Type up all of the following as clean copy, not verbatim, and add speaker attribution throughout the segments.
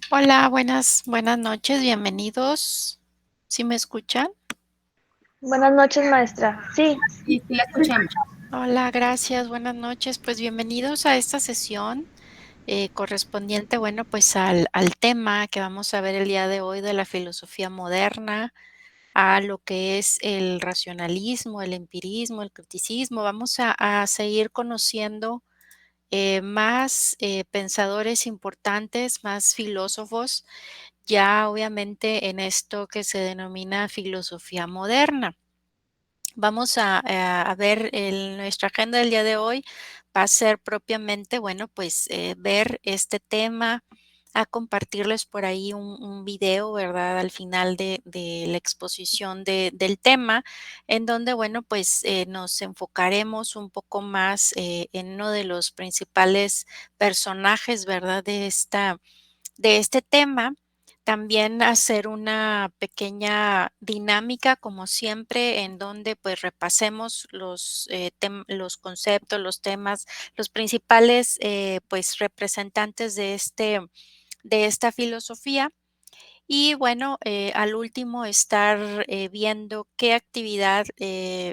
Speaker 1: Hola, buenas noches, bienvenidos. ¿Sí me escuchan?
Speaker 2: Buenas noches, maestra. Sí,
Speaker 3: Sí, sí la escuchamos.
Speaker 1: Hola, gracias, buenas noches. Pues bienvenidos a esta sesión correspondiente, bueno, pues al tema que vamos a ver el día de hoy de la filosofía moderna, a lo que es el racionalismo, el empirismo, el criticismo. Vamos a seguir conociendo más pensadores importantes, más filósofos, ya obviamente en esto que se denomina filosofía moderna. Vamos a ver nuestra agenda del día de hoy va a ser propiamente, bueno, pues ver este tema, a compartirles por ahí un video, ¿verdad? Al final de la exposición del tema, en donde, bueno, pues nos enfocaremos un poco más en uno de los principales personajes, ¿verdad? De este tema, también hacer una pequeña dinámica, como siempre, en donde pues repasemos los conceptos, los temas, los principales pues representantes de esta filosofía. Y bueno, al último estar viendo qué actividad,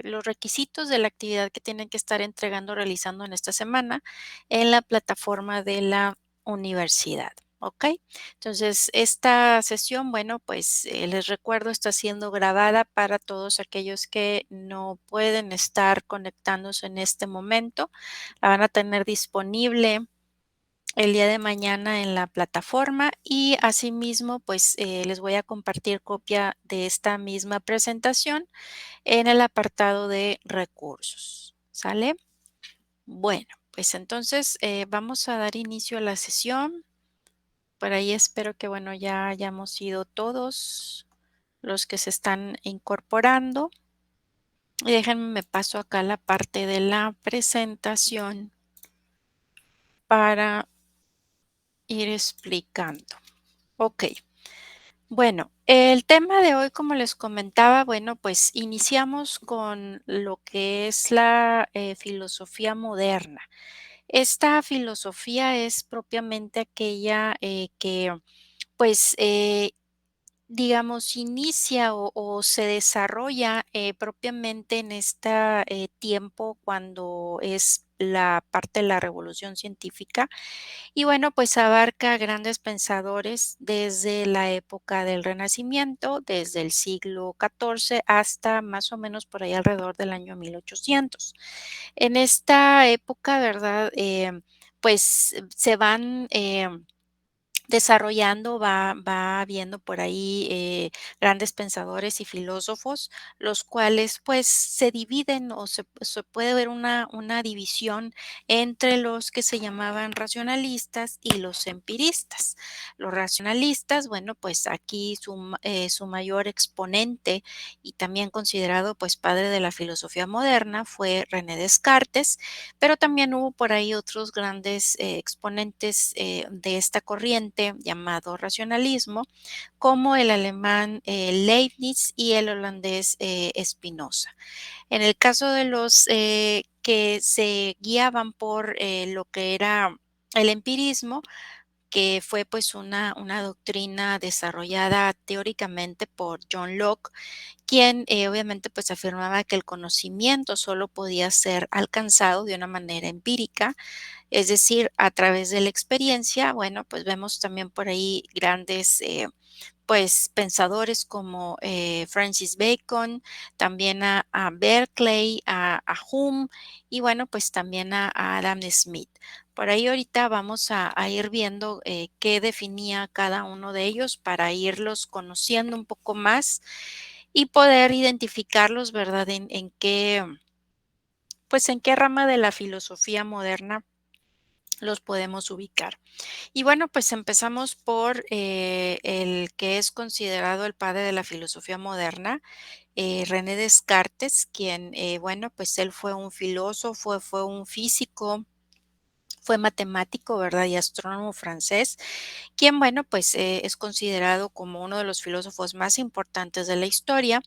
Speaker 1: los requisitos de la actividad que tienen que estar entregando, realizando en esta semana en la plataforma de la universidad. ¿Ok? Entonces, esta sesión, bueno, pues les recuerdo, está siendo grabada para todos aquellos que no pueden estar conectándose en este momento. La van a tener disponible el día de mañana en la plataforma y asimismo, pues les voy a compartir copia de esta misma presentación en el apartado de recursos. ¿Sale? Bueno, pues entonces vamos a dar inicio a la sesión. Por ahí espero que, bueno, ya hayamos sido todos los que se están incorporando. Y déjenme, me paso acá a la parte de la presentación para ir explicando. Ok. Bueno, el tema de hoy, como les comentaba, bueno, pues iniciamos con lo que es la filosofía moderna. Esta filosofía es propiamente aquella que, pues, digamos, inicia o se desarrolla propiamente en este tiempo cuando es la parte de la revolución científica y bueno, pues abarca grandes pensadores desde la época del Renacimiento, desde el siglo XIV hasta más o menos por ahí alrededor del año 1800. En esta época, ¿verdad? Pues se van desarrollando, va habiendo por ahí grandes pensadores y filósofos, los cuales pues se dividen o se puede ver una división entre los que se llamaban racionalistas y los empiristas. Los racionalistas, bueno, pues aquí su mayor exponente y también considerado pues padre de la filosofía moderna fue René Descartes, pero también hubo por ahí otros grandes exponentes de esta corriente llamado racionalismo, como el alemán Leibniz y el holandés Spinoza. En el caso de los que se guiaban por lo que era el empirismo, que fue pues una doctrina desarrollada teóricamente por John Locke, quien obviamente pues afirmaba que el conocimiento solo podía ser alcanzado de una manera empírica, es decir, a través de la experiencia. Bueno, pues vemos también por ahí grandes pues pensadores como Francis Bacon, también a Berkeley, a Hume y bueno, pues también a Adam Smith. Por ahí ahorita vamos a ir viendo qué definía cada uno de ellos para irlos conociendo un poco más y poder identificarlos, ¿verdad? En qué, pues en qué rama de la filosofía moderna los podemos ubicar. Y bueno, pues empezamos por el que es considerado el padre de la filosofía moderna, René Descartes, quien, bueno, pues él fue un filósofo, fue un físico, fue matemático, ¿verdad? Y astrónomo francés, quien, bueno, pues es considerado como uno de los filósofos más importantes de la historia.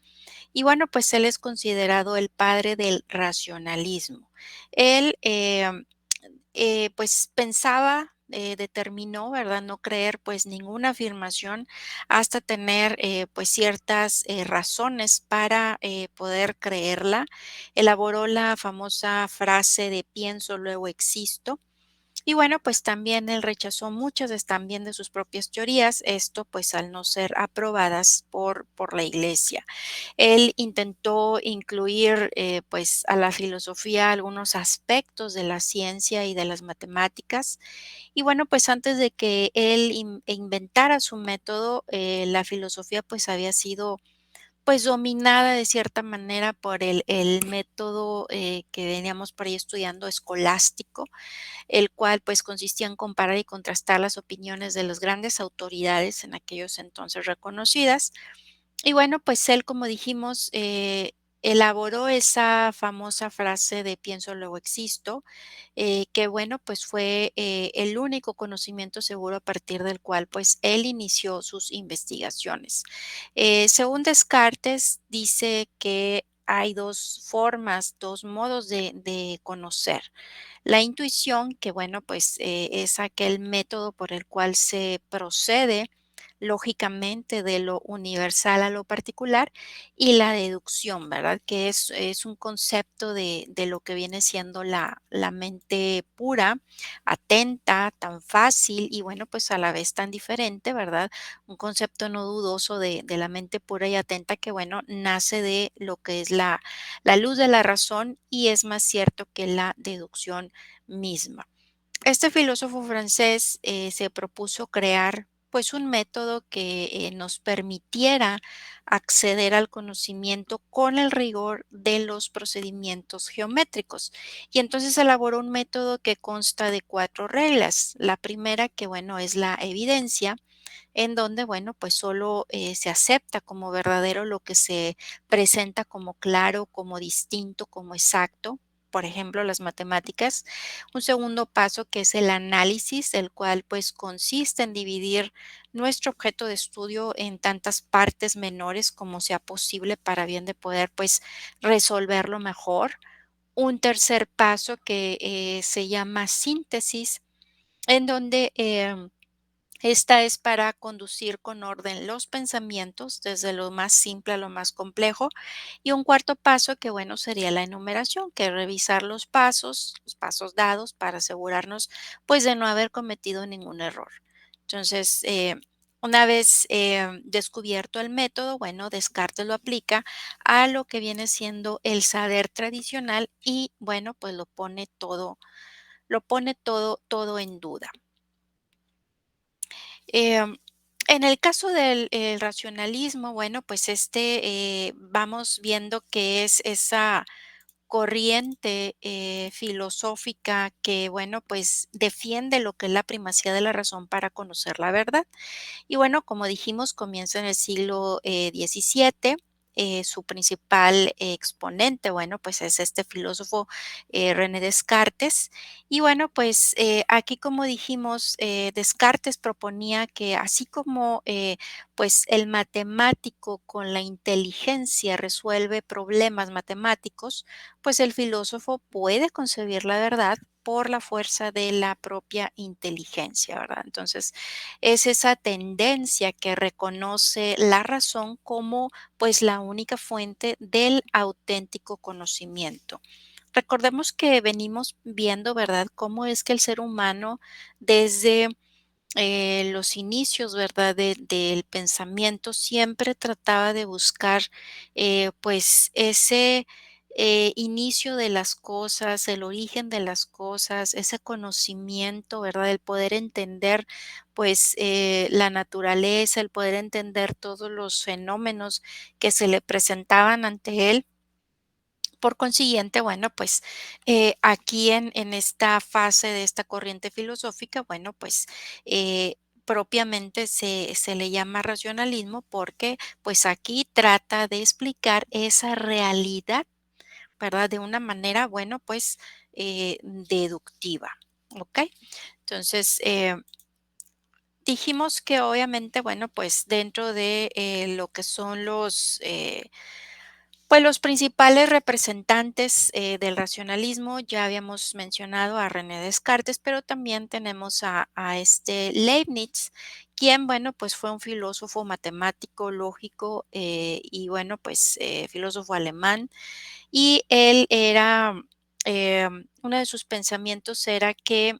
Speaker 1: Y bueno, pues él es considerado el padre del racionalismo. Él, pues pensaba determinó, ¿verdad?, no creer, pues, ninguna afirmación hasta tener, pues, ciertas, razones para, poder creerla. Elaboró la famosa frase de pienso, luego existo. Y bueno, pues también él rechazó muchas también de sus propias teorías, esto pues al no ser aprobadas por la iglesia. Él intentó incluir pues a la filosofía algunos aspectos de la ciencia y de las matemáticas. Y bueno, pues antes de que él inventara su método, la filosofía pues había sido pues dominada de cierta manera por el método que veníamos por ahí estudiando escolástico, el cual pues consistía en comparar y contrastar las opiniones de las grandes autoridades en aquellos entonces reconocidas. Y bueno, pues él, como dijimos, elaboró esa famosa frase de pienso, luego existo, que bueno, pues fue el único conocimiento seguro a partir del cual pues él inició sus investigaciones. Según Descartes, dice que hay dos formas, dos modos de conocer. La intuición, que bueno, pues es aquel método por el cual se procede lógicamente de lo universal a lo particular, y la deducción, ¿verdad? Que es un concepto de lo que viene siendo la mente pura, atenta, tan fácil y bueno, pues a la vez tan diferente, ¿verdad? Un concepto no dudoso de la mente pura y atenta que bueno, nace de lo que es la luz de la razón y es más cierto que la deducción misma. Este filósofo francés se propuso crear pues un método que nos permitiera acceder al conocimiento con el rigor de los procedimientos geométricos. Y entonces elaboró un método que consta de cuatro reglas. La primera, que bueno, es la evidencia, en donde, bueno, pues solo se acepta como verdadero lo que se presenta como claro, como distinto, como exacto. Por ejemplo, las matemáticas. Un segundo paso que es el análisis, el cual pues consiste en dividir nuestro objeto de estudio en tantas partes menores como sea posible para bien de poder pues resolverlo mejor. Un tercer paso que se llama síntesis, en donde esta es para conducir con orden los pensamientos, desde lo más simple a lo más complejo. Y un cuarto paso que, bueno, sería la enumeración, que es revisar los pasos dados para asegurarnos, pues, de no haber cometido ningún error. Entonces, una vez descubierto el método, bueno, Descartes lo aplica a lo que viene siendo el saber tradicional y, bueno, pues lo pone todo en duda. Em, en el caso del el racionalismo, bueno, pues vamos viendo que es esa corriente filosófica que, bueno, pues defiende lo que es la primacía de la razón para conocer la verdad. Y bueno, como dijimos, comienza en el siglo XVII. Su principal exponente, bueno, pues es este filósofo René Descartes. Y bueno, pues aquí, como dijimos, Descartes proponía que así como pues el matemático con la inteligencia resuelve problemas matemáticos, pues el filósofo puede concebir la verdad por la fuerza de la propia inteligencia, ¿verdad? Entonces, es esa tendencia que reconoce la razón como pues la única fuente del auténtico conocimiento. Recordemos que venimos viendo, ¿verdad?, cómo es que el ser humano desde los inicios, ¿verdad?, del pensamiento, siempre trataba de buscar, pues, ese inicio de las cosas, el origen de las cosas, ese conocimiento, ¿verdad?, el poder entender, pues, la naturaleza, el poder entender todos los fenómenos que se le presentaban ante él. Por consiguiente, bueno, pues aquí en esta fase de esta corriente filosófica, bueno, pues eh, propiamente se le llama racionalismo porque pues aquí trata de explicar esa realidad, ¿verdad? De una manera, bueno, pues deductiva, ¿ok? Entonces, dijimos que obviamente, bueno, pues dentro de lo que son Pues los principales representantes del racionalismo, ya habíamos mencionado a René Descartes, pero también tenemos a este Leibniz, quien, bueno, pues fue un filósofo matemático, lógico y, bueno, pues filósofo alemán. Y él era, uno de sus pensamientos era que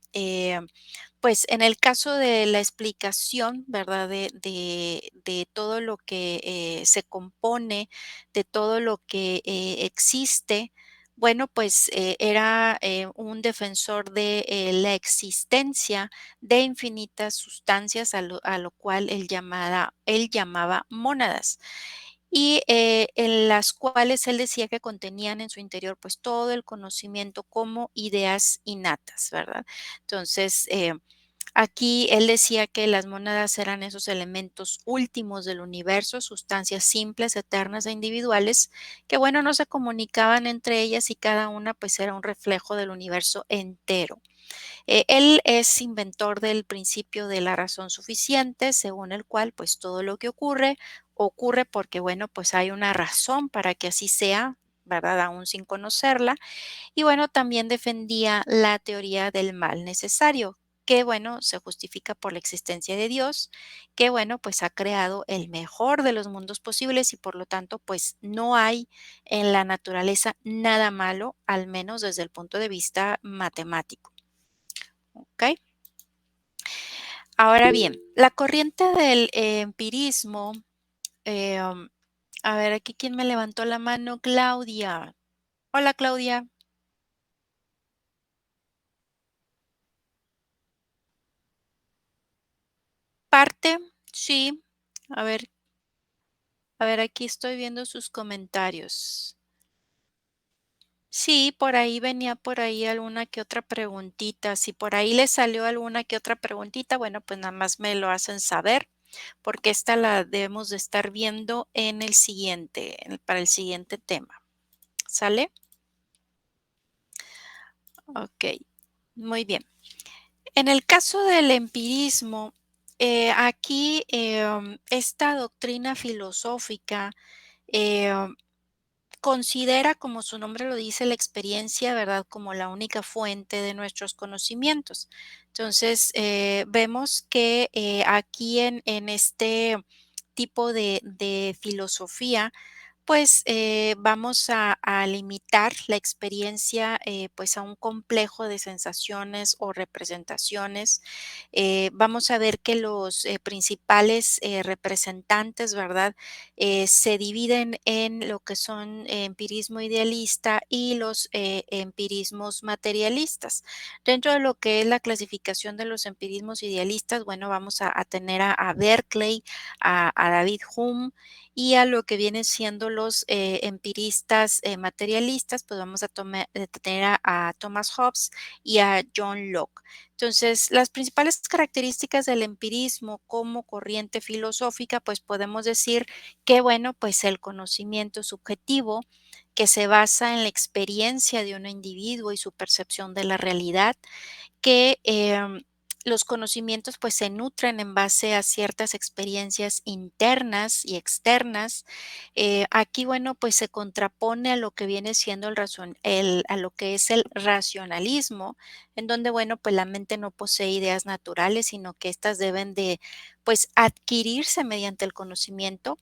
Speaker 1: pues en el caso de la explicación, ¿verdad? De todo lo que se compone, de todo lo que existe, bueno, pues era un defensor de la existencia de infinitas sustancias a lo cual él llamaba mónadas y en las cuales él decía que contenían en su interior pues todo el conocimiento como ideas innatas, ¿verdad? Entonces, aquí él decía que las monadas eran esos elementos últimos del universo, sustancias simples, eternas e individuales, que bueno, no se comunicaban entre ellas y cada una pues era un reflejo del universo entero. Él es inventor del principio de la razón suficiente, según el cual pues todo lo que ocurre, ocurre porque bueno, pues hay una razón para que así sea, ¿verdad? Aún sin conocerla y bueno, también defendía la teoría del mal necesario, que bueno, se justifica por la existencia de Dios, que bueno, pues ha creado el mejor de los mundos posibles y por lo tanto, pues no hay en la naturaleza nada malo, al menos desde el punto de vista matemático. ¿Ok? Ahora bien, la corriente del empirismo, um, a ver, aquí quién me levantó la mano, Claudia. Hola, Claudia. Parte, sí. A ver, aquí estoy viendo sus comentarios. Sí, por ahí venía por ahí alguna que otra preguntita. Si por ahí les salió alguna que otra preguntita, bueno, pues nada más me lo hacen saber, porque esta la debemos de estar viendo en el siguiente, para el siguiente tema. ¿Sale? Ok, muy bien. En el caso del empirismo, aquí esta doctrina filosófica eh, considera, como su nombre lo dice, la experiencia, ¿verdad?, como la única fuente de nuestros conocimientos. Entonces, vemos que aquí en este tipo de filosofía, pues vamos a limitar la experiencia pues a un complejo de sensaciones o representaciones. Vamos a ver que los principales representantes, ¿verdad? Se dividen en lo que son empirismo idealista y los empirismos materialistas. Dentro de lo que es la clasificación de los empirismos idealistas, bueno, vamos a tener a Berkeley, a David Hume, y a lo que vienen siendo los empiristas materialistas, pues vamos a tener a Thomas Hobbes y a John Locke. Entonces, las principales características del empirismo como corriente filosófica, pues podemos decir que, bueno, pues el conocimiento subjetivo que se basa en la experiencia de un individuo y su percepción de la realidad, que los conocimientos pues se nutren en base a ciertas experiencias internas y externas. Aquí, bueno, pues se contrapone a lo que viene siendo a lo que es el racionalismo, en donde, bueno, pues la mente no posee ideas naturales, sino que éstas deben de, pues, adquirirse mediante el conocimiento,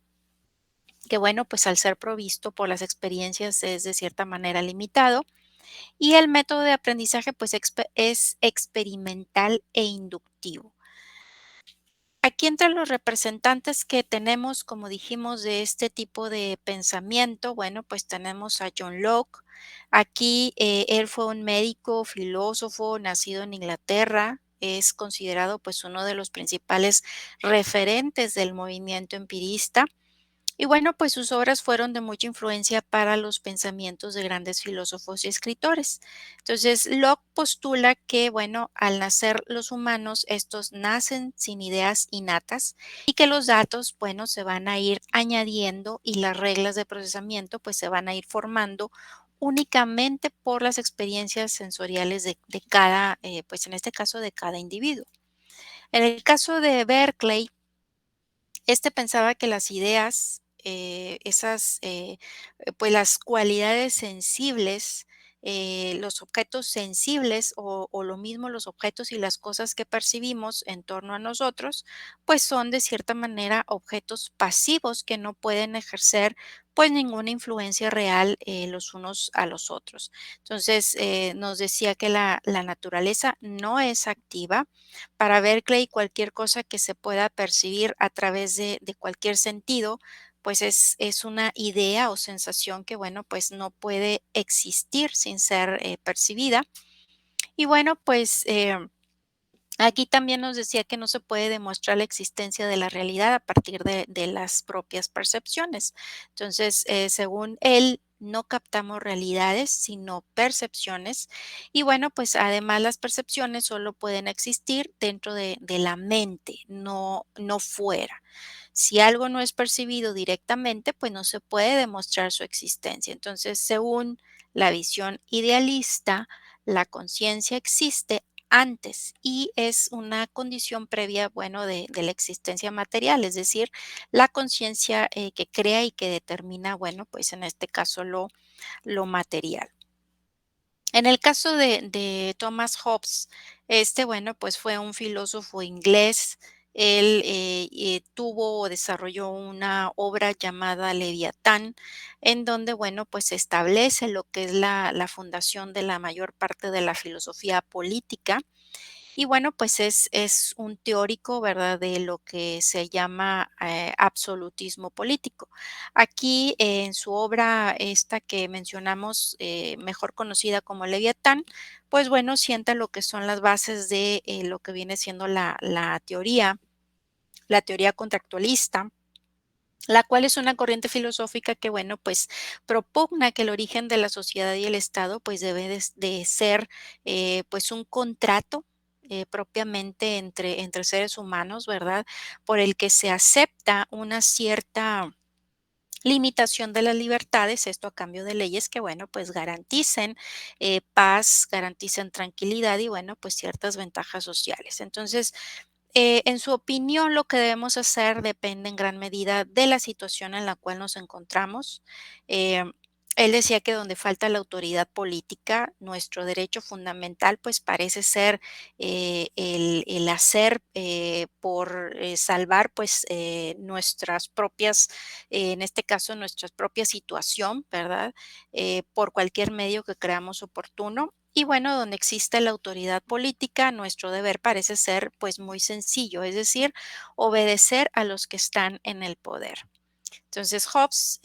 Speaker 1: que, bueno, pues al ser provisto por las experiencias es de cierta manera limitado. Y el método de aprendizaje, pues, es experimental e inductivo. Aquí entre los representantes que tenemos, como dijimos, de este tipo de pensamiento, bueno, pues tenemos a John Locke. Aquí él fue un médico, filósofo, nacido en Inglaterra. Es considerado pues uno de los principales referentes del movimiento empirista. Y bueno, pues sus obras fueron de mucha influencia para los pensamientos de grandes filósofos y escritores. Entonces, Locke postula que, bueno, al nacer los humanos, estos nacen sin ideas innatas y que los datos, bueno, se van a ir añadiendo y las reglas de procesamiento, pues se van a ir formando únicamente por las experiencias sensoriales de cada, pues en este caso, de cada individuo. En el caso de Berkeley, este pensaba que las ideas pues las cualidades sensibles, los objetos sensibles o lo mismo los objetos y las cosas que percibimos en torno a nosotros, pues son de cierta manera objetos pasivos que no pueden ejercer pues ninguna influencia real los unos a los otros. Entonces, nos decía que la naturaleza no es activa. Para Berkeley, cualquier cosa que se pueda percibir a través de cualquier sentido, pues es una idea o sensación que, bueno, pues no puede existir sin ser percibida. Y bueno, pues aquí también nos decía que no se puede demostrar la existencia de la realidad a partir de las propias percepciones. Entonces, según él, no captamos realidades, sino percepciones. Y bueno, pues además las percepciones solo pueden existir dentro de la mente, no fuera. Si algo no es percibido directamente, pues no se puede demostrar su existencia. Entonces, según la visión idealista, la conciencia existe antes y es una condición previa, bueno, de la existencia material, es decir, la conciencia que crea y que determina, bueno, pues en este caso lo material. En el caso de Thomas Hobbes, bueno, pues fue un filósofo inglés. Él tuvo o desarrolló una obra llamada Leviatán, en donde, bueno, pues establece lo que es la fundación de la mayor parte de la filosofía política y bueno, pues es un teórico, ¿verdad?, de lo que se llama, absolutismo político. Aquí, en su obra esta que mencionamos, mejor conocida como Leviatán, pues bueno, sienta lo que son las bases de, lo que viene siendo la teoría contractualista, la cual es una corriente filosófica que, bueno, pues propugna que el origen de la sociedad y el Estado, pues debe de ser, pues un contrato propiamente entre seres humanos, ¿verdad? Por el que se acepta una cierta limitación de las libertades, esto a cambio de leyes que, bueno, pues garanticen paz, garanticen tranquilidad y, bueno, pues ciertas ventajas sociales. Entonces, en su opinión, lo que debemos hacer depende en gran medida de la situación en la cual nos encontramos. Em, Él decía que donde falta la autoridad política, nuestro derecho fundamental, pues parece ser el hacer por salvar, pues nuestras propias, en este caso, nuestra propia situación, ¿verdad? Por cualquier medio que creamos oportuno. Y bueno, donde existe la autoridad política, nuestro deber parece ser pues muy sencillo, es decir, obedecer a los que están en el poder. Entonces, Hobbes,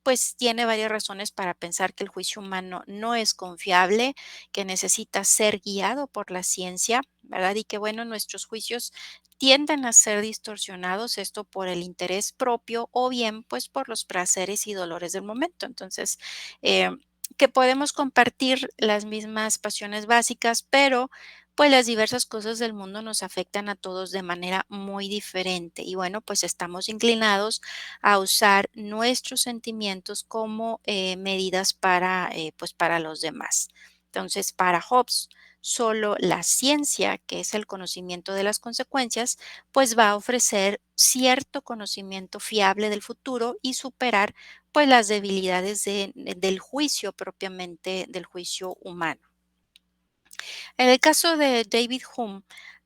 Speaker 1: pues tiene varias razones para pensar que el juicio humano no es confiable, que necesita ser guiado por la ciencia, ¿verdad? Y que, bueno, nuestros juicios tienden a ser distorsionados, esto por el interés propio o bien, pues, por los placeres y dolores del momento. Entonces, eh, que podemos compartir las mismas pasiones básicas, pero pues las diversas cosas del mundo nos afectan a todos de manera muy diferente. Y bueno, pues estamos inclinados a usar nuestros sentimientos como medidas para, pues para los demás. Entonces, para Hobbes, solo la ciencia, que es el conocimiento de las consecuencias, pues va a ofrecer cierto conocimiento fiable del futuro y superar pues las debilidades del juicio propiamente del juicio humano. En el caso de David Hume,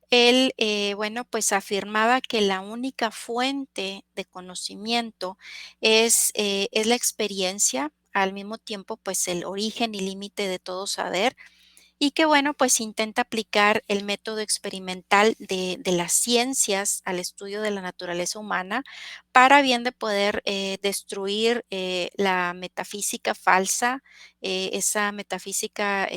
Speaker 1: él, bueno, pues afirmaba que la única fuente de conocimiento es la experiencia, al mismo tiempo, pues el origen y límite de todo saber, y que bueno, pues intenta aplicar el método experimental de las ciencias al estudio de la naturaleza humana para bien de poder destruir la metafísica falsa, esa metafísica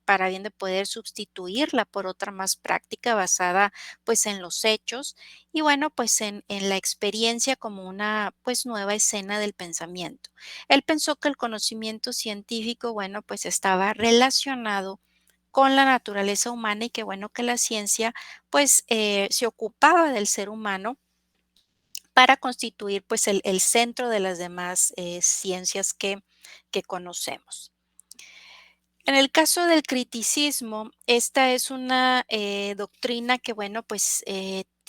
Speaker 1: para bien de poder sustituirla por otra más práctica basada pues en los hechos y bueno, pues en la experiencia como una pues nueva escena del pensamiento. Él pensó que el conocimiento científico, bueno, pues estaba relacionado con la naturaleza humana y qué bueno que la ciencia pues se ocupaba del ser humano para constituir pues el centro de las demás ciencias que conocemos. En el caso del criticismo, esta es una doctrina que, bueno, pues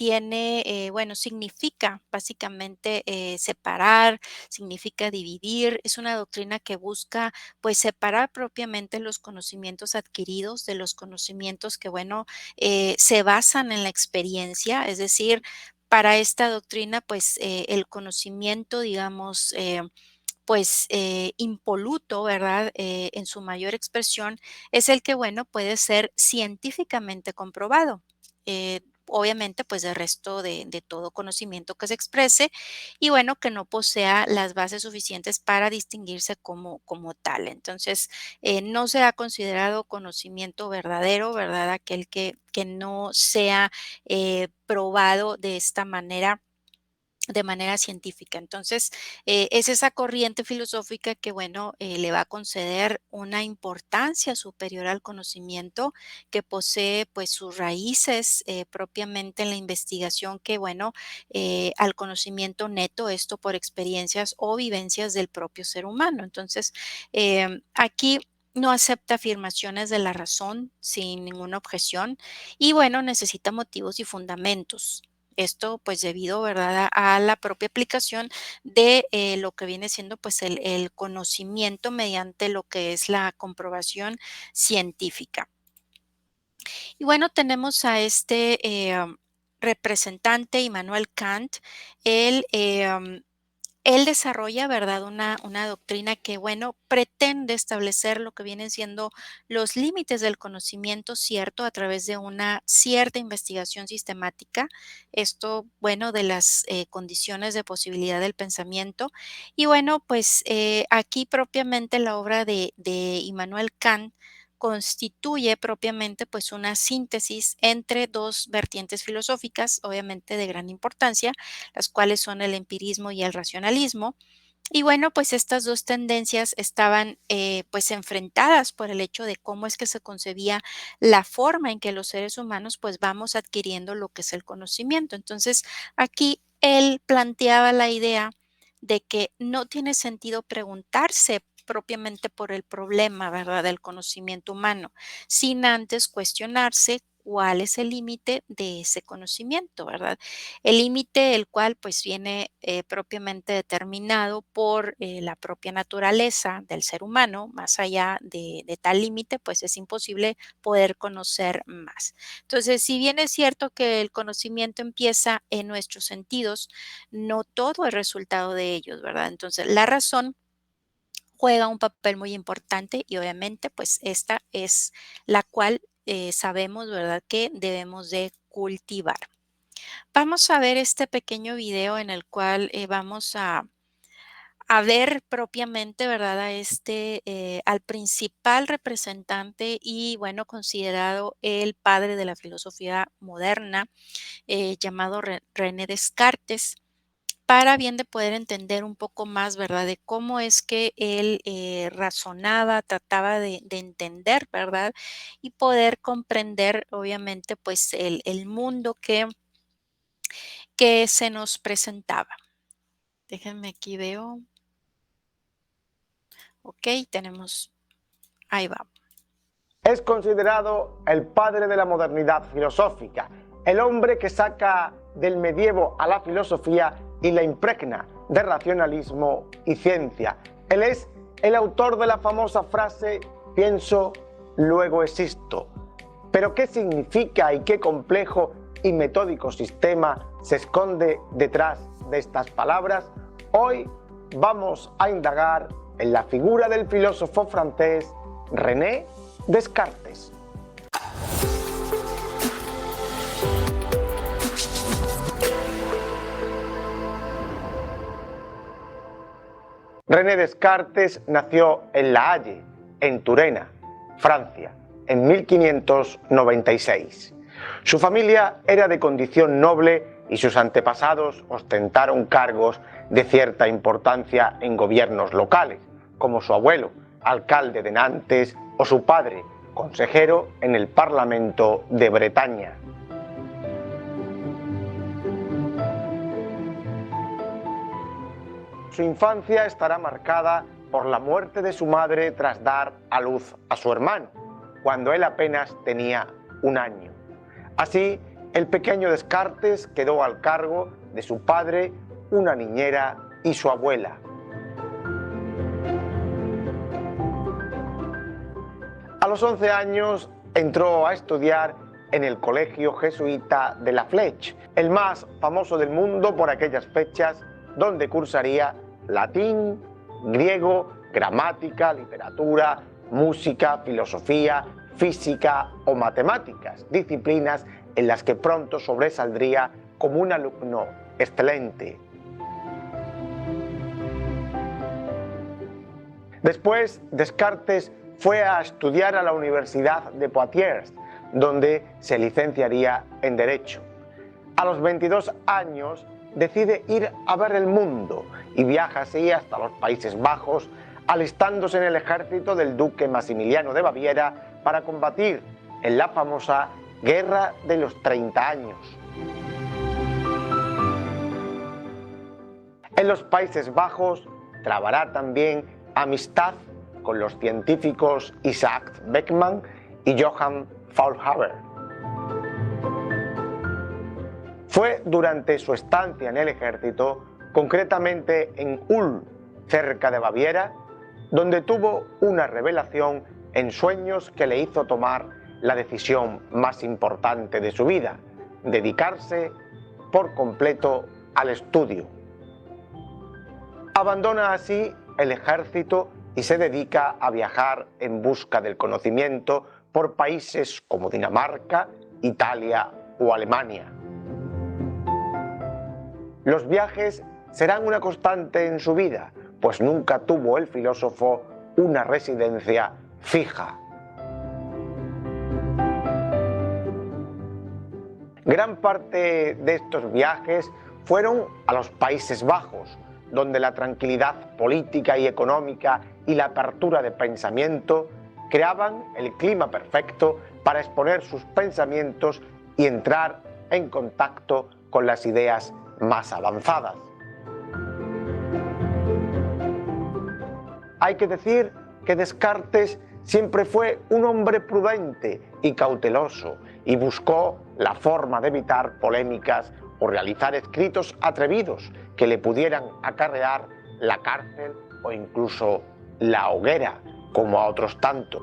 Speaker 1: tiene, bueno, significa básicamente separar, significa dividir. Es una doctrina que busca, pues, separar propiamente los conocimientos adquiridos de los conocimientos que, bueno, se basan en la experiencia. Es decir, para esta doctrina, pues, el conocimiento, digamos, pues, impoluto, ¿verdad? En su mayor expresión, es el que, bueno, puede ser científicamente comprobado. Obviamente, pues, del resto de todo conocimiento que se exprese y, bueno, que no posea las bases suficientes para distinguirse como tal. Entonces, no se ha considerado conocimiento verdadero, ¿verdad? Aquel que no sea, probado de manera científica. Entonces, es esa corriente filosófica que, bueno, le va a conceder una importancia superior al conocimiento, que posee, pues, sus raíces propiamente en la investigación que, bueno, al conocimiento neto, esto por experiencias o vivencias del propio ser humano. Entonces, aquí no acepta afirmaciones de la razón sin ninguna objeción y, bueno, necesita motivos y fundamentos. Esto, pues, debido, ¿verdad?, a la propia aplicación de, lo que viene siendo, pues, el conocimiento mediante lo que es la comprobación científica. Y bueno, tenemos a este, representante, Immanuel Kant. Él, él desarrolla, ¿verdad?, una doctrina que, bueno, pretende establecer lo que vienen siendo los límites del conocimiento cierto a través de una cierta investigación sistemática. Esto, bueno, de las, condiciones de posibilidad del pensamiento. Y bueno, pues, aquí propiamente la obra de Immanuel Kant constituye propiamente, pues, una síntesis entre 2 vertientes filosóficas, obviamente de gran importancia, las cuales son el empirismo y el racionalismo. Y bueno, pues estas 2 tendencias estaban, pues, enfrentadas por el hecho de cómo es que se concebía la forma en que los seres humanos, pues, vamos adquiriendo lo que es el conocimiento. Entonces, aquí él planteaba la idea de que no tiene sentido preguntarse propiamente por el problema, ¿verdad?, del conocimiento humano, sin antes cuestionarse cuál es el límite de ese conocimiento, ¿verdad? El límite, el cual pues viene propiamente determinado por la propia naturaleza del ser humano, más allá de tal límite, pues es imposible poder conocer más. Entonces, si bien es cierto que el conocimiento empieza en nuestros sentidos, no todo es resultado de ellos, ¿verdad? Entonces, la razón juega un papel muy importante y obviamente pues esta es la cual sabemos, ¿verdad?, que debemos de cultivar. Vamos a ver este pequeño video en el cual vamos a ver propiamente, ¿verdad?, a este, al principal representante y, bueno, considerado el padre de la filosofía moderna, llamado René Descartes, para bien de poder entender un poco más, ¿verdad?, de cómo es que él razonaba, trataba de entender, ¿verdad?, y poder comprender, obviamente, pues el mundo que se nos presentaba. Déjenme aquí veo. Okey, tenemos ahí va.
Speaker 3: Es considerado el padre de la modernidad filosófica, el hombre que saca del medievo a la filosofía y la impregna de racionalismo y ciencia. Él es el autor de la famosa frase pienso, luego existo. Pero ¿qué significa y qué complejo y metódico sistema se esconde detrás de estas palabras? Hoy vamos a indagar en la figura del filósofo francés René Descartes. René Descartes nació en La Haye, en Turena, Francia, en 1596. Su familia era de condición noble y sus antepasados ostentaron cargos de cierta importancia en gobiernos locales, como su abuelo, alcalde de Nantes, o su padre, consejero en el Parlamento de Bretaña. Su infancia estará marcada por la muerte de su madre tras dar a luz a su hermano, cuando él apenas tenía un año. Así El pequeño Descartes quedó al cargo de su padre, una niñera y su abuela. A los 11 años entró a estudiar en el colegio jesuita de La Flèche, el más famoso del mundo por aquellas fechas, donde cursaría latín, griego, gramática, literatura, música, filosofía, física o matemáticas, disciplinas en las que pronto sobresaldría como un alumno excelente. Después, Descartes fue a estudiar a la Universidad de Poitiers, donde se licenciaría en Derecho. A los 22 años decide ir a ver el mundo y viaja así hasta los Países Bajos, alistándose en el ejército del duque Maximiliano de Baviera para combatir en la famosa Guerra de los 30 años. En los Países Bajos trabará también amistad con los científicos Isaac Beckmann y Johann Faulhaber. Fue durante su estancia en el ejército, concretamente en Ulm, cerca de Baviera, donde tuvo una revelación en sueños que le hizo tomar la decisión más importante de su vida: dedicarse por completo al estudio. Abandona así el ejército y se dedica a viajar en busca del conocimiento por países como Dinamarca, Italia o Alemania. Los viajes serán una constante en su vida, pues nunca tuvo el filósofo una residencia fija. Gran parte de estos viajes fueron a los Países Bajos, donde la tranquilidad política y económica y la apertura de pensamiento creaban el clima perfecto para exponer sus pensamientos y entrar en contacto con las ideas más avanzadas. Hay que decir que Descartes siempre fue un hombre prudente y cauteloso y buscó la forma de evitar polémicas o realizar escritos atrevidos que le pudieran acarrear la cárcel o incluso la hoguera, como a otros tanto.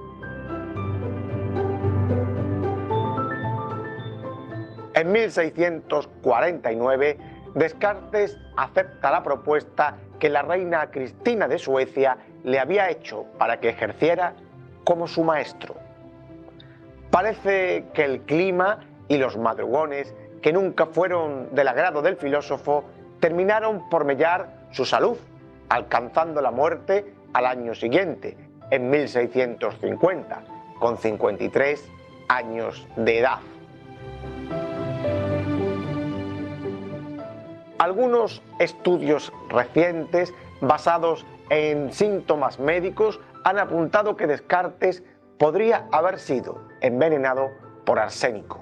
Speaker 3: En 1649, Descartes acepta la propuesta que la reina Cristina de Suecia le había hecho para que ejerciera como su maestro. Parece que el clima y los madrugones, que nunca fueron del agrado del filósofo, terminaron por mellar su salud, alcanzando la muerte al año siguiente, en 1650, con 53 años de edad. Algunos estudios recientes basados en síntomas médicos han apuntado que Descartes podría haber sido envenenado por arsénico.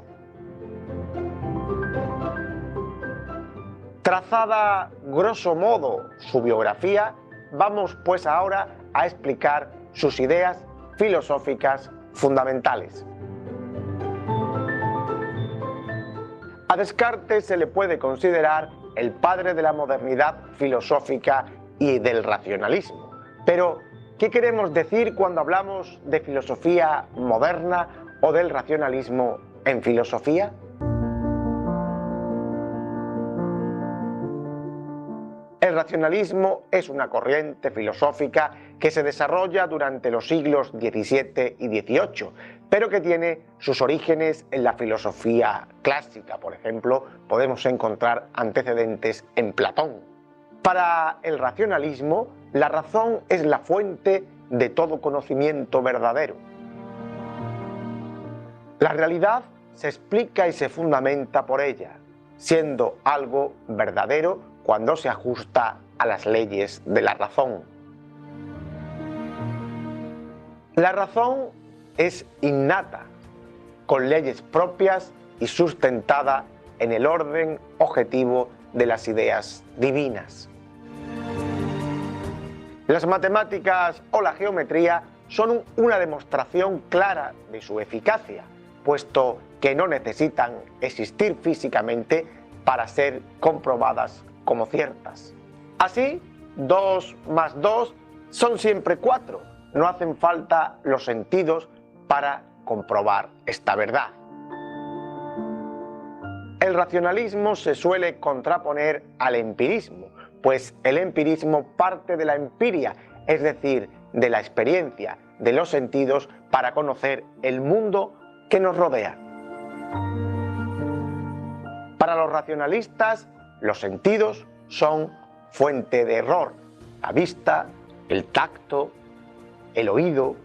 Speaker 3: Trazada grosso modo su biografía, vamos pues ahora a explicar sus ideas filosóficas fundamentales. A Descartes se le puede considerar el padre de la modernidad filosófica y del racionalismo. Pero, ¿qué queremos decir cuando hablamos de filosofía moderna o del racionalismo en filosofía? El racionalismo es una corriente filosófica que se desarrolla durante los siglos XVII y XVIII, pero que tiene sus orígenes en la filosofía clásica. Por ejemplo, podemos encontrar antecedentes en Platón. Para el racionalismo, la razón es la fuente de todo conocimiento verdadero. La realidad se explica y se fundamenta por ella, siendo algo verdadero cuando se ajusta a las leyes de la razón. La razón es innata, con leyes propias y sustentada en el orden objetivo de las ideas divinas. Las matemáticas o la geometría son una demostración clara de su eficacia, puesto que no necesitan existir físicamente para ser comprobadas como ciertas. Así, 2 más 2 son siempre 4. No hacen falta los sentidos para comprobar esta verdad. El racionalismo se suele contraponer al empirismo, pues el empirismo parte de la empiria, es decir, de la experiencia, de los sentidos, para conocer el mundo que nos rodea. Para los racionalistas, los sentidos son fuente de error: la vista, el tacto, el oído.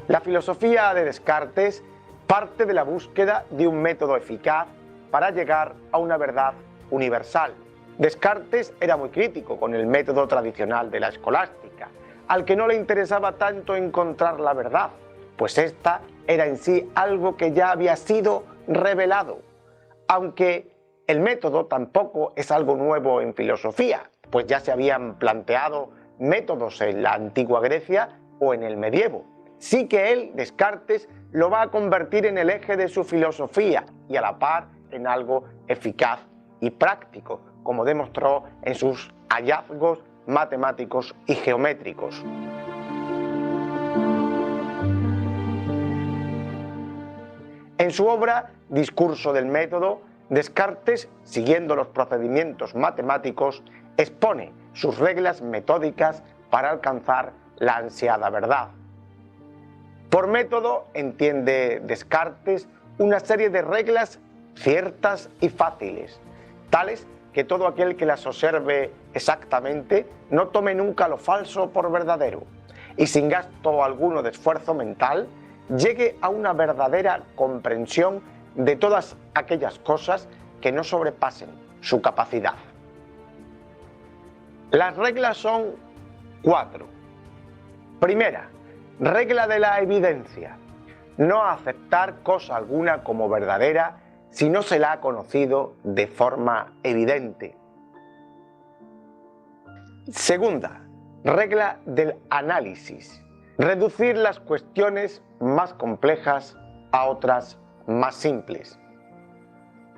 Speaker 3: La filosofía de Descartes parte de la búsqueda de un método eficaz para llegar a una verdad universal. Descartes era muy crítico con el método tradicional de la escolástica, al que no le interesaba tanto encontrar la verdad, pues esta era en sí algo que ya había sido revelado. Aunque el método tampoco es algo nuevo en filosofía, pues ya se habían planteado métodos en la antigua Grecia o en el medievo. Sí que él, Descartes, lo va a convertir en el eje de su filosofía y a la par en algo eficaz y práctico, como demostró en sus hallazgos matemáticos y geométricos. En su obra Discurso del método, Descartes, siguiendo los procedimientos matemáticos, expone sus reglas metódicas para alcanzar la ansiada verdad. Por método entiende Descartes una serie de reglas ciertas y fáciles, tales que todo aquel que las observe exactamente no tome nunca lo falso por verdadero y sin gasto alguno de esfuerzo mental llegue a una verdadera comprensión de todas aquellas cosas que no sobrepasen su capacidad. Las reglas son 4. Primera, regla de la evidencia: no aceptar cosa alguna como verdadera si no se la ha conocido de forma evidente. Segunda, regla del análisis: reducir las cuestiones más complejas a otras más simples.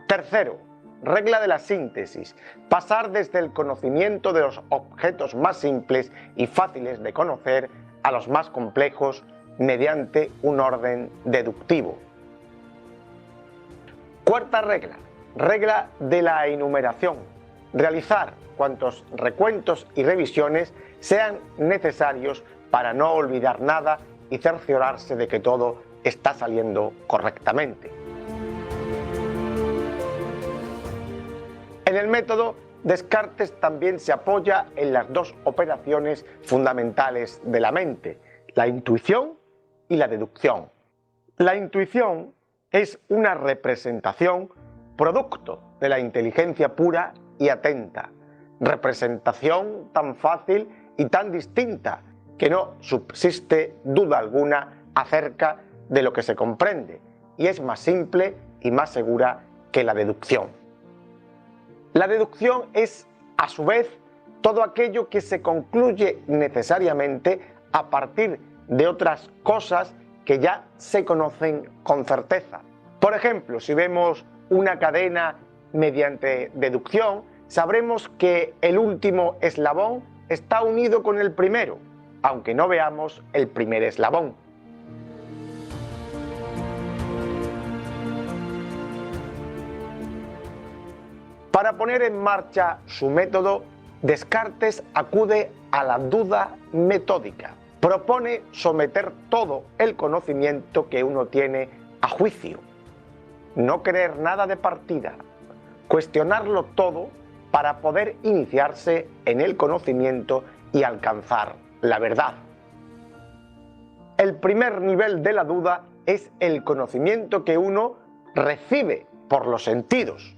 Speaker 3: Tercero, regla de la síntesis: pasar desde el conocimiento de los objetos más simples y fáciles de conocer a los más complejos mediante un orden deductivo. Cuarta regla, regla de la enumeración: realizar cuantos recuentos y revisiones sean necesarios para no olvidar nada y cerciorarse de que todo está saliendo correctamente. En el método, Descartes también se apoya en las dos operaciones fundamentales de la mente: la intuición y la deducción. La intuición es una representación producto de la inteligencia pura y atenta, representación tan fácil y tan distinta que no subsiste duda alguna acerca de lo que se comprende, y es más simple y más segura que la deducción. La deducción es, a su vez, todo aquello que se concluye necesariamente a partir de otras cosas que ya se conocen con certeza. Por ejemplo, si vemos una cadena mediante deducción, sabremos que el último eslabón está unido con el primero, aunque no veamos el primer eslabón. Para poner en marcha su método, Descartes acude a la duda metódica. Propone someter todo el conocimiento que uno tiene a juicio, no creer nada de partida, cuestionarlo todo para poder iniciarse en el conocimiento y alcanzar la verdad. El primer nivel de la duda es el conocimiento que uno recibe por los sentidos.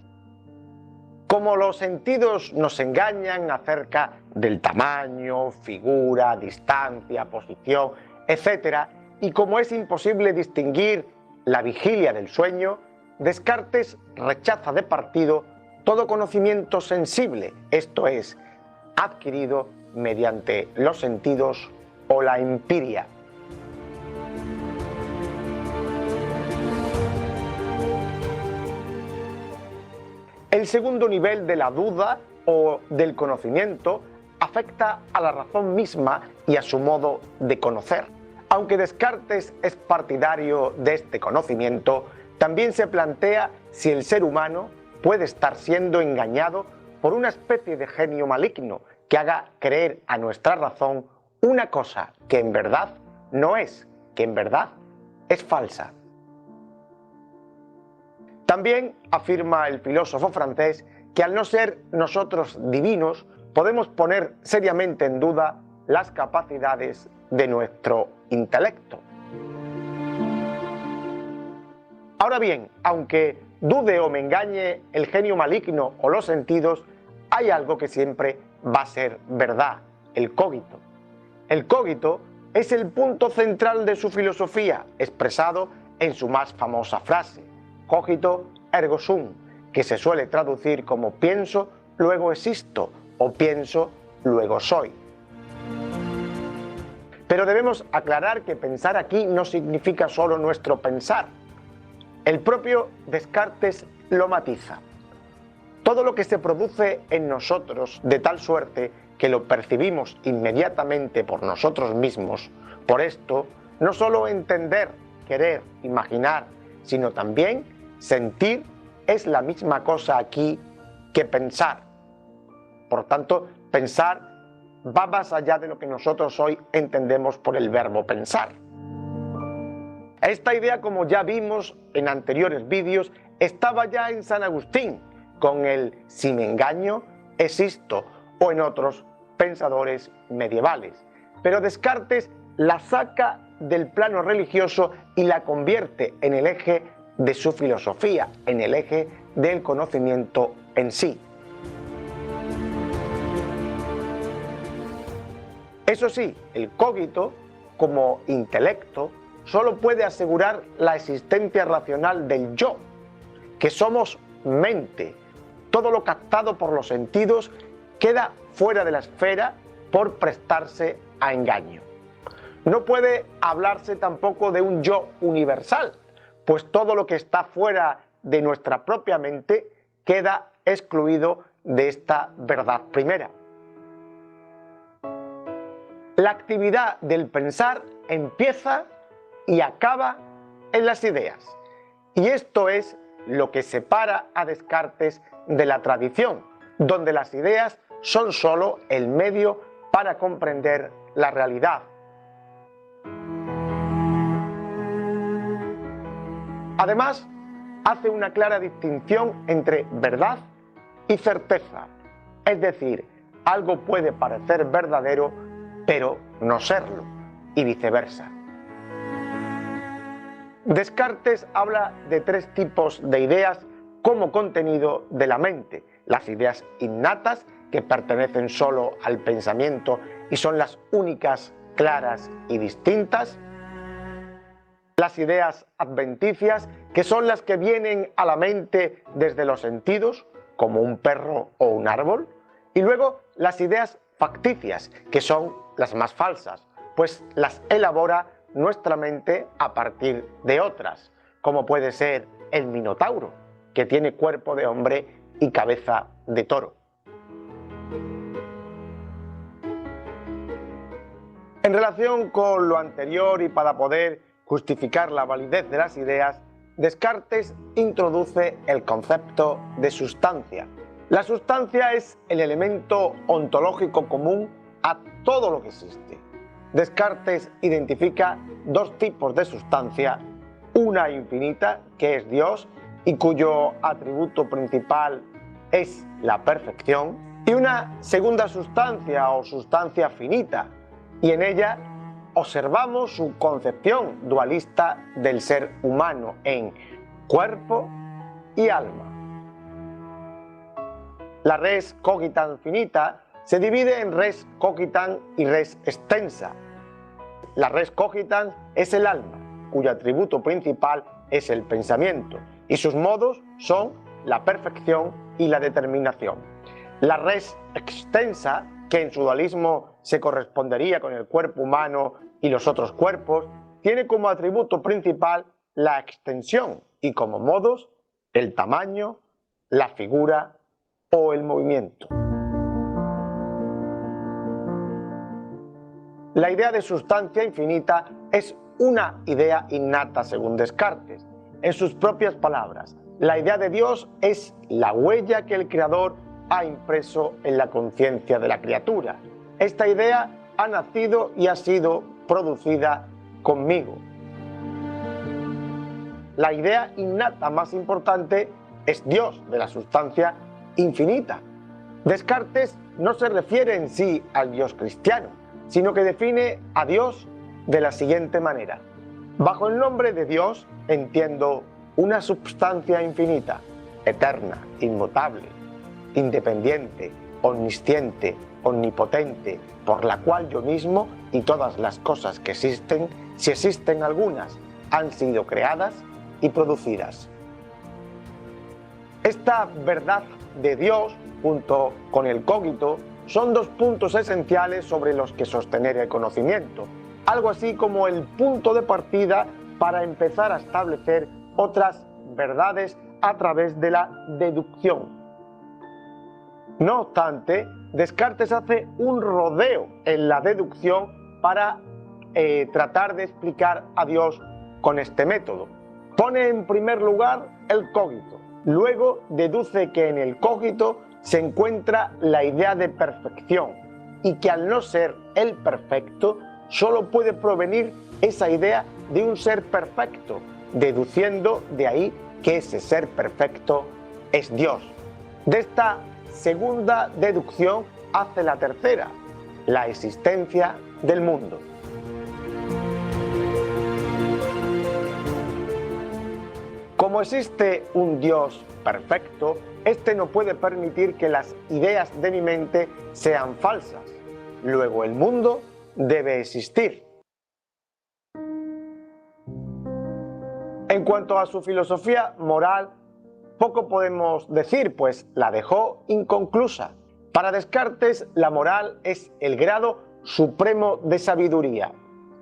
Speaker 3: Como los sentidos nos engañan acerca del tamaño, figura, distancia, posición, etc., y como es imposible distinguir la vigilia del sueño, Descartes rechaza de partido todo conocimiento sensible, esto es, adquirido mediante los sentidos o la empiria. El segundo nivel de la duda o del conocimiento afecta a la razón misma y a su modo de conocer. Aunque Descartes es partidario de este conocimiento, también se plantea si el ser humano puede estar siendo engañado por una especie de genio maligno que haga creer a nuestra razón una cosa que en verdad no es, que en verdad es falsa. También afirma el filósofo francés que al no ser nosotros divinos, podemos poner seriamente en duda las capacidades de nuestro intelecto. Ahora bien, aunque dude o me engañe el genio maligno o los sentidos, hay algo que siempre va a ser verdad: el cogito. El cogito es el punto central de su filosofía, expresado en su más famosa frase: cogito ergo sum, que se suele traducir como pienso, luego existo, o pienso, luego soy. Pero debemos aclarar que pensar aquí no significa solo nuestro pensar. El propio Descartes lo matiza. Todo lo que se produce en nosotros de tal suerte que lo percibimos inmediatamente por nosotros mismos. Por esto, no solo entender, querer, imaginar, sino también sentir es la misma cosa aquí que pensar. Por tanto, pensar va más allá de lo que nosotros hoy entendemos por el verbo pensar. Esta idea, como ya vimos en anteriores vídeos, estaba ya en San Agustín, con el si me engaño, existo, o en otros pensadores medievales. Pero Descartes la saca del plano religioso y la convierte en el eje de su filosofía, en el eje del conocimiento en sí. Eso sí, el cogito, como intelecto, solo puede asegurar la existencia racional del yo, que somos mente. Todo lo captado por los sentidos queda fuera de la esfera por prestarse a engaño. No puede hablarse tampoco de un yo universal, pues todo lo que está fuera de nuestra propia mente queda excluido de esta verdad primera. La actividad del pensar empieza y acaba en las ideas. Y esto es lo que separa a Descartes de la tradición, donde las ideas son solo el medio para comprender la realidad. Además, hace una clara distinción entre verdad y certeza, es decir, algo puede parecer verdadero, pero no serlo, y viceversa. Descartes habla de tres tipos de ideas como contenido de la mente: las ideas innatas, que pertenecen solo al pensamiento y son las únicas, claras y distintas; las ideas adventicias, que son las que vienen a la mente desde los sentidos, como un perro o un árbol; y luego las ideas facticias, que son las más falsas, pues las elabora nuestra mente a partir de otras, como puede ser el Minotauro, que tiene cuerpo de hombre y cabeza de toro. En relación con lo anterior y para poder justificar la validez de las ideas, Descartes introduce el concepto de sustancia. La sustancia es el elemento ontológico común a todo lo que existe. Descartes identifica dos tipos de sustancia: una infinita, que es Dios y cuyo atributo principal es la perfección, y una segunda sustancia o sustancia finita, y en ella observamos su concepción dualista del ser humano en cuerpo y alma. La res cogitans finita se divide en res cogitans y res extensa. La res cogitans es el alma, cuyo atributo principal es el pensamiento, y sus modos son la perfección y la determinación. La res extensa, que en su dualismo se correspondería con el cuerpo humano y los otros cuerpos, tiene como atributo principal la extensión y como modos el tamaño, la figura o el movimiento. La idea de sustancia infinita es una idea innata según Descartes. En sus propias palabras, la idea de Dios es la huella que el Creador ha impreso en la conciencia de la criatura. Esta idea ha nacido y ha sido producida conmigo. La idea innata más importante es Dios, de la sustancia infinita. Descartes no se refiere en sí al Dios cristiano, sino que define a Dios de la siguiente manera. Bajo el nombre de Dios entiendo una substancia infinita, eterna, inmutable, independiente, omnisciente, omnipotente, por la cual yo mismo y todas las cosas que existen, si existen algunas, han sido creadas y producidas. Esta verdad de Dios, junto con el cogito, son dos puntos esenciales sobre los que sostener el conocimiento, algo así como el punto de partida para empezar a establecer otras verdades a través de la deducción. No obstante, Descartes hace un rodeo en la deducción para tratar de explicar a Dios con este método. Pone en primer lugar el cogito, luego deduce que en el cogito se encuentra la idea de perfección y que al no ser el perfecto, solo puede provenir esa idea de un ser perfecto, deduciendo de ahí que ese ser perfecto es Dios. De esta segunda deducción hace la tercera, la existencia del mundo. Como existe un Dios perfecto, este no puede permitir que las ideas de mi mente sean falsas. Luego el mundo debe existir. En cuanto a su filosofía moral, poco podemos decir, pues la dejó inconclusa. Para Descartes, la moral es el grado supremo de sabiduría,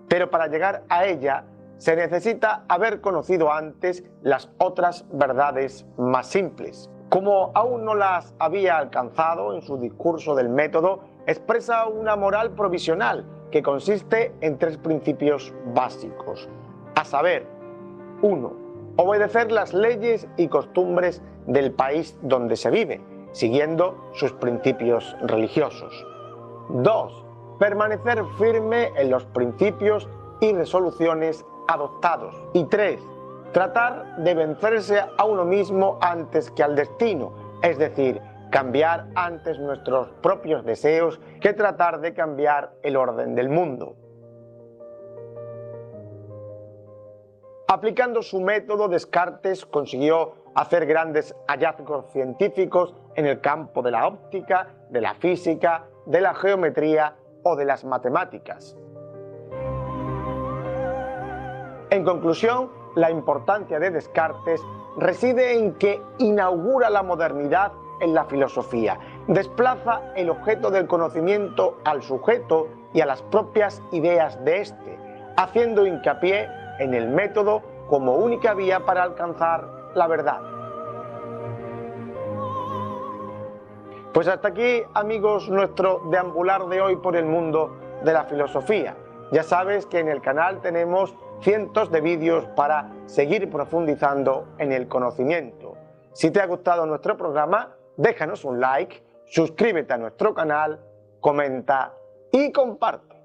Speaker 3: pero para llegar a ella se necesita haber conocido antes las otras verdades más simples. Como aún no las había alcanzado, en su discurso del método expresa una moral provisional que consiste en tres principios básicos, a saber, 1. Obedecer las leyes y costumbres del país donde se vive, siguiendo sus principios religiosos. 2. Permanecer firme en los principios y resoluciones adoptados. Y 3. Tratar de vencerse a uno mismo antes que al destino, es decir, cambiar antes nuestros propios deseos que tratar de cambiar el orden del mundo. Aplicando su método, Descartes consiguió hacer grandes hallazgos científicos en el campo de la óptica, de la física, de la geometría o de las matemáticas. En conclusión, la importancia de Descartes reside en que inaugura la modernidad en la filosofía, desplaza el objeto del conocimiento al sujeto y a las propias ideas de éste, haciendo hincapié en el método como única vía para alcanzar la verdad. Pues hasta aquí, amigos, nuestro deambular de hoy por el mundo de la filosofía. Ya sabes que en el canal tenemos cientos de vídeos para seguir profundizando en el conocimiento. Si te ha gustado nuestro programa, déjanos un like, suscríbete a nuestro canal, comenta y comparte.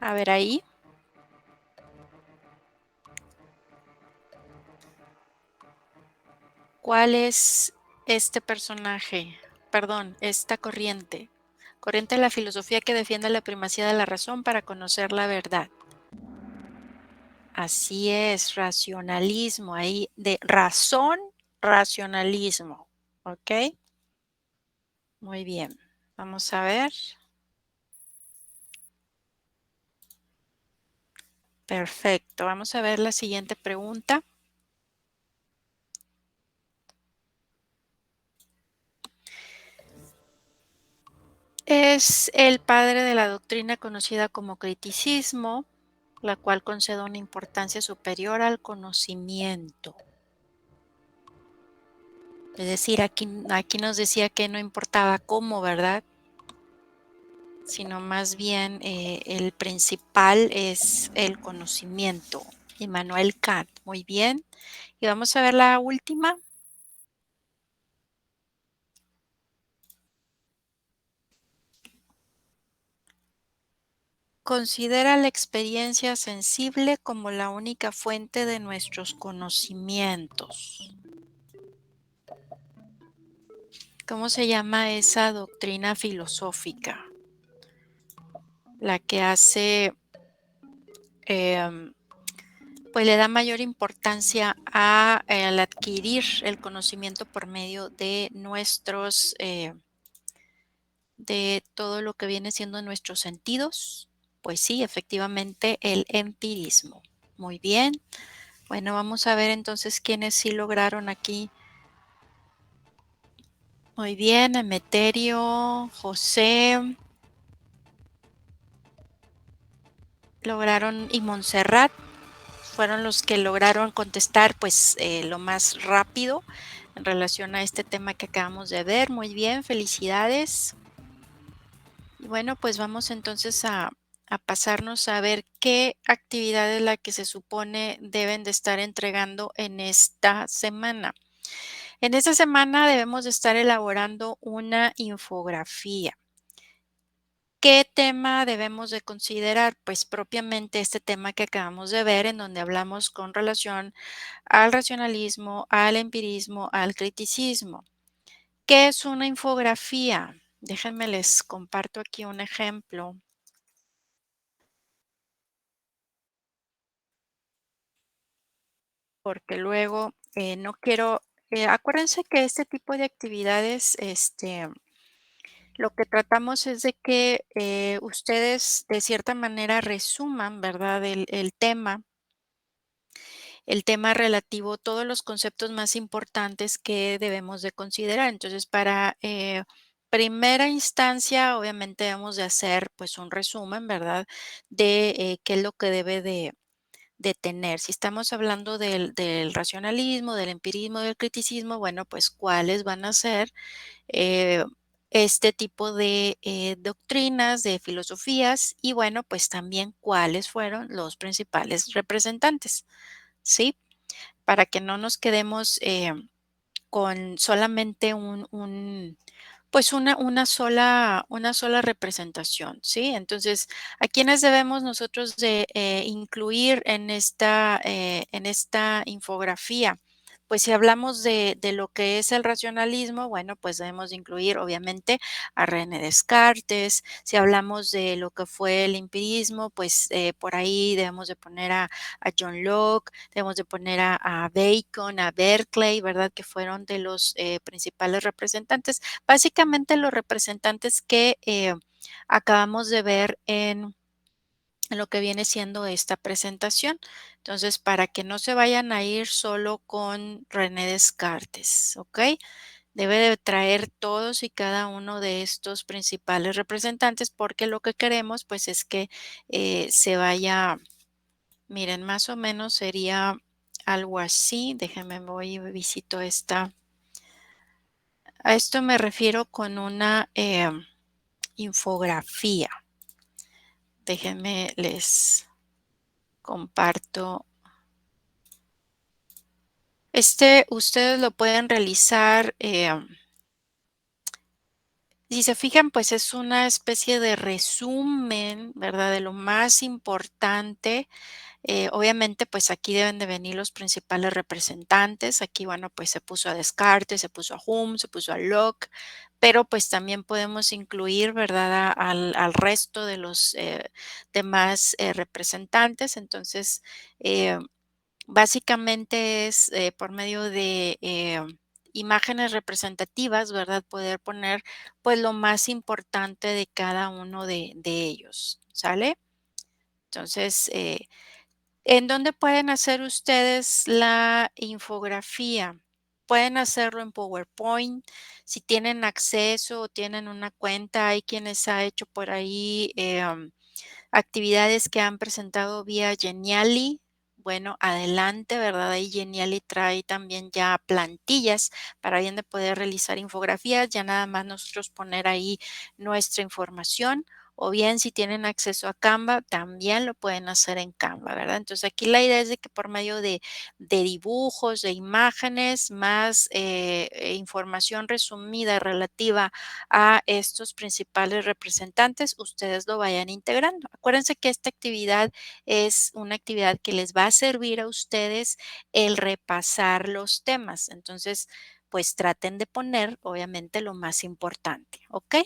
Speaker 1: A ver ahí. ¿Cuál es este personaje? Perdón, esta corriente. Corriente de la filosofía que defiende la primacía de la razón para conocer la verdad. Así es, racionalismo, ahí de razón, racionalismo, ¿ok? Muy bien, vamos a ver. Perfecto, vamos a ver la siguiente pregunta. Es el padre de la doctrina conocida como criticismo, la cual concede una importancia superior al conocimiento. Es decir, aquí nos decía que no importaba cómo, ¿verdad? Sino más bien el principal es el conocimiento. Immanuel Kant, muy bien. Y vamos a ver la última. Considera la experiencia sensible como la única fuente de nuestros conocimientos. ¿Cómo se llama esa doctrina filosófica? La que hace, pues le da mayor importancia al adquirir el conocimiento por medio de nuestros, de todo lo que viene siendo nuestros sentidos. Pues sí, efectivamente, el empirismo. Muy bien. Bueno, vamos a ver entonces quiénes sí lograron aquí. Muy bien, Emeterio, José, lograron, y Montserrat fueron los que lograron contestar pues lo más rápido en relación a este tema que acabamos de ver. Muy bien, felicidades. Y bueno, pues vamos entonces a pasarnos a ver qué actividad es la que se supone deben de estar entregando en esta semana. En esta semana debemos de estar elaborando una infografía. ¿Qué tema debemos de considerar? Pues propiamente este tema que acabamos de ver, en donde hablamos con relación al racionalismo, al empirismo, al criticismo. ¿Qué es una infografía? Déjenme les comparto aquí un ejemplo. Porque luego no quiero, acuérdense que este tipo de actividades, lo que tratamos es de que ustedes de cierta manera resuman, ¿verdad? El tema relativo, todos los conceptos más importantes que debemos de considerar. Entonces, para primera instancia, obviamente debemos de hacer pues un resumen, ¿verdad? De qué es lo que debe de tener. Si estamos hablando del racionalismo, del empirismo, del criticismo, bueno, pues cuáles van a ser eh, este tipo de doctrinas, de filosofías y bueno, pues también cuáles fueron los principales representantes, ¿sí? Para que no nos quedemos con solamente pues una sola representación, ¿sí? Entonces, ¿a quiénes debemos nosotros de incluir en esta infografía? Pues si hablamos de lo que es el racionalismo, bueno, pues debemos de incluir obviamente a René Descartes. Si hablamos de lo que fue el empirismo, pues por ahí debemos de poner a John Locke, debemos de poner a Bacon, a Berkeley, ¿verdad? Que fueron de los principales representantes. Básicamente los representantes que acabamos de ver en lo que viene siendo esta presentación. Entonces, para que no se vayan a ir solo con René Descartes, ¿ok? Debe de traer todos y cada uno de estos principales representantes porque lo que queremos pues es que se vaya, miren, más o menos sería algo así. Déjenme voy y visito esta. A esto me refiero con una infografía. Déjenme les comparto. Ustedes lo pueden realizar Si se fijan, pues es una especie de resumen, ¿verdad? De lo más importante. Obviamente, pues aquí deben de venir los principales representantes. Aquí, bueno, pues se puso a Descartes, se puso a Hume, se puso a Locke, pero pues también podemos incluir, ¿verdad? Al resto de los demás representantes. Entonces, eh, básicamente es por medio de imágenes representativas, ¿verdad? Poder poner pues lo más importante de cada uno de ellos, ¿sale? Entonces, ¿en dónde pueden hacer ustedes la infografía? Pueden hacerlo en PowerPoint. Si tienen acceso o tienen una cuenta, hay quienes ha hecho por ahí actividades que han presentado vía Geniali. Bueno, adelante, ¿verdad? Ahí Geniali trae también ya plantillas para bien de poder realizar infografías, ya nada más nosotros poner ahí nuestra información. O bien si tienen acceso a Canva, también lo pueden hacer en Canva, ¿verdad? Entonces aquí la idea es de que por medio de dibujos, de imágenes, más información resumida relativa a estos principales representantes, ustedes lo vayan integrando. Acuérdense que esta actividad es una actividad que les va a servir a ustedes el repasar los temas. Entonces, pues traten de poner, obviamente, lo más importante, ¿ok?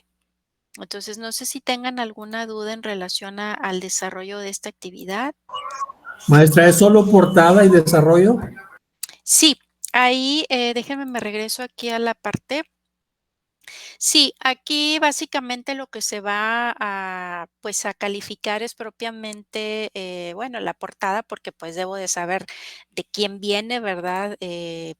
Speaker 1: Entonces, no sé si tengan alguna duda en relación al desarrollo de esta actividad.
Speaker 4: Maestra, ¿es solo portada y desarrollo?
Speaker 1: Sí, ahí déjenme me regreso aquí a la parte. Sí, aquí básicamente lo que se va a, pues, a calificar es propiamente, bueno, la portada, porque pues debo de saber de quién viene, ¿verdad?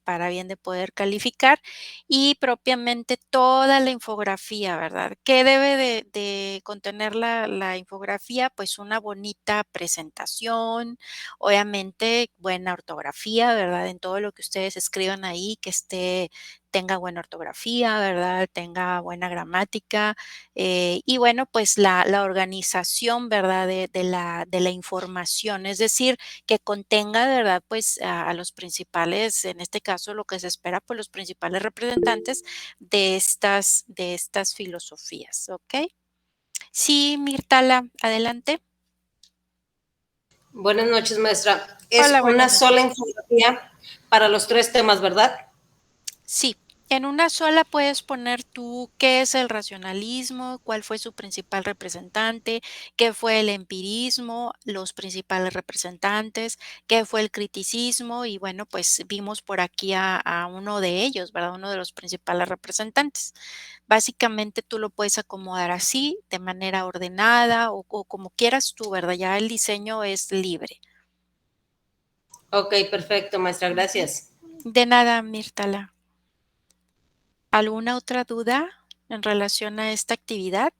Speaker 1: Para bien de poder calificar y propiamente toda la infografía, ¿verdad? ¿Qué debe de contener la infografía? Pues una bonita presentación, obviamente buena ortografía, ¿verdad? En todo lo que ustedes escriban ahí, que tenga buena ortografía, ¿verdad? Tenga buena gramática y bueno, pues la organización, ¿verdad? De la información, es decir, que contenga, ¿verdad? Pues a los principales, en este caso lo que se espera, pues los principales representantes de estas filosofías, ¿ok? Sí, Mirtala, adelante.
Speaker 5: Buenas noches, maestra. Es
Speaker 1: Hola,
Speaker 5: una
Speaker 1: buenas
Speaker 5: sola
Speaker 1: noches.
Speaker 5: infografía para los 3 temas, ¿verdad?
Speaker 1: Sí, en una sola puedes poner tú qué es el racionalismo, cuál fue su principal representante, qué fue el empirismo, los principales representantes, qué fue el criticismo y bueno, pues vimos por aquí a uno de ellos, ¿verdad? Uno de los principales representantes. Básicamente tú lo puedes acomodar así, de manera ordenada o como quieras tú, ¿verdad? Ya el diseño es libre.
Speaker 5: Ok, perfecto, maestra, gracias.
Speaker 1: De nada, Mirtala. ¿Alguna otra duda en relación a esta actividad?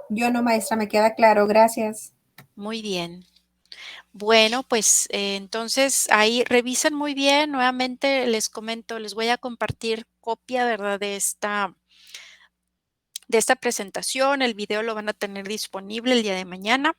Speaker 6: Yo no, maestra, me queda claro, gracias.
Speaker 1: Muy bien. Bueno, pues entonces ahí revisen muy bien. Nuevamente les comento, les voy a compartir copia, ¿verdad? De esta presentación. El video lo van a tener disponible el día de mañana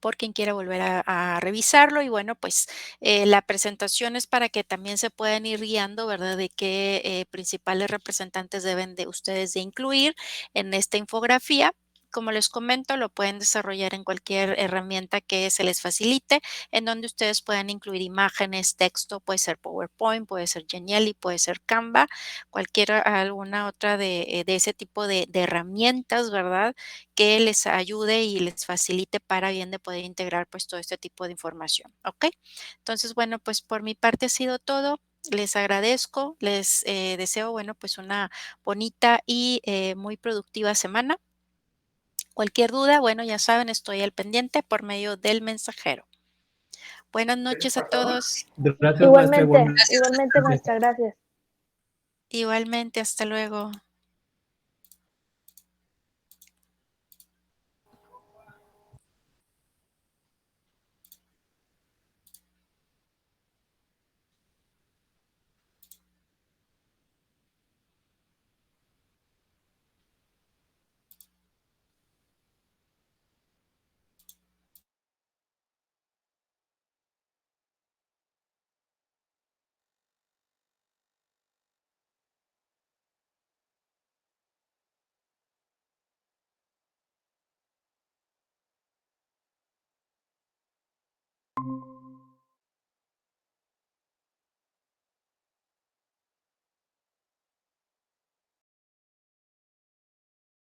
Speaker 1: por quien quiera volver a revisarlo. Y bueno, pues la presentación es para que también se puedan ir guiando, ¿verdad? De qué principales representantes deben de ustedes de incluir en esta infografía. Como les comento, lo pueden desarrollar en cualquier herramienta que se les facilite, en donde ustedes puedan incluir imágenes, texto, puede ser PowerPoint, puede ser Geniali, puede ser Canva, alguna otra de ese tipo de herramientas, ¿verdad? Que les ayude y les facilite para bien de poder integrar pues todo este tipo de información, ¿ok? Entonces, bueno, pues por mi parte ha sido todo. Les agradezco, les deseo, bueno, pues una bonita y muy productiva semana. Cualquier duda, bueno, ya saben, estoy al pendiente por medio del mensajero. Buenas noches a todos.
Speaker 4: Gracias, maestra.
Speaker 2: Igualmente,
Speaker 4: Igualmente.
Speaker 2: igualmente, maestra, gracias.
Speaker 1: Igualmente, hasta luego.